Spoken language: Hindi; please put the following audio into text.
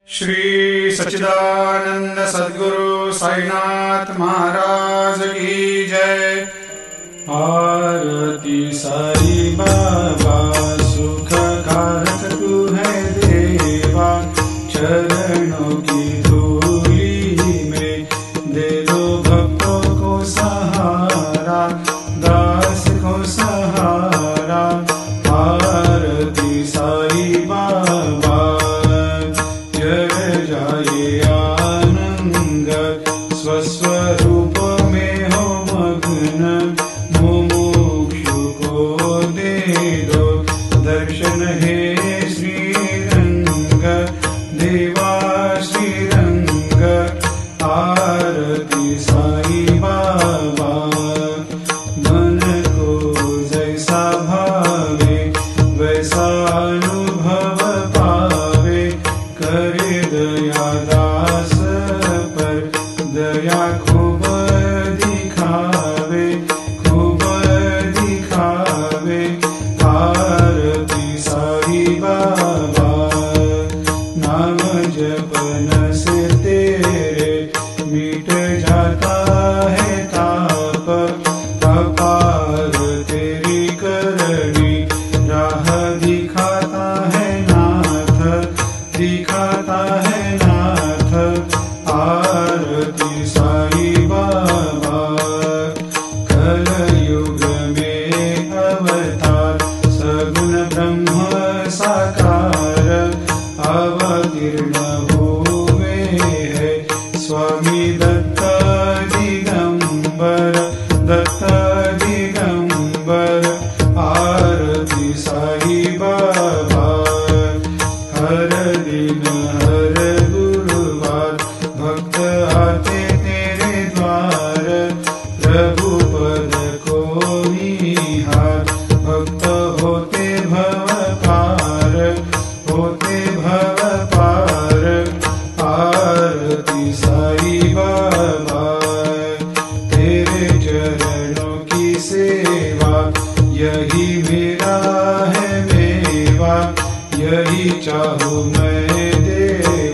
श्री सच्चिदानंद सद्गुरु साईनाथ महाराज की जय। आरती साई बाबा सुख कारक तू है देवा, चरणों की धूली में दे दो भक्तों को सहारा, दास को सहारा। आरती साई बाबा जय जाए आनंद, स्वस्वरूप में हो मग्न, मुमुक्षु को दे दो दर्शन हे श्रीरंग, देवा श्रीरंग। आरती साई बाबा मन को जैसा भावे वैसा अनुभव पावे, करे दया दास पर दया खूब दिखावे, खूब दिखावे। आरती साई बाबा नाम जपन से तेरे मिट जाता है ताप, अपार तेरी करनी राह दिखाता है नाथ, दिखाता है नाथ। आरती साई बाबा कलयुग में अवतार, सगुण ब्रह्म साकार अवतीर्ण हुए है स्वामी दत्त दिगंबर, दत्त दिगंबर। आरती साई बाबा हर दिन हर गुरुवार भक्त आते तेरे द्वार, प्रभु पद को निहार, भक्त होते भव पार, होते भव पार। आरती साई बाबा तेरे चरणों की सेवा, यही मेरा है मेवा, यही चाहूँ मैं देवा।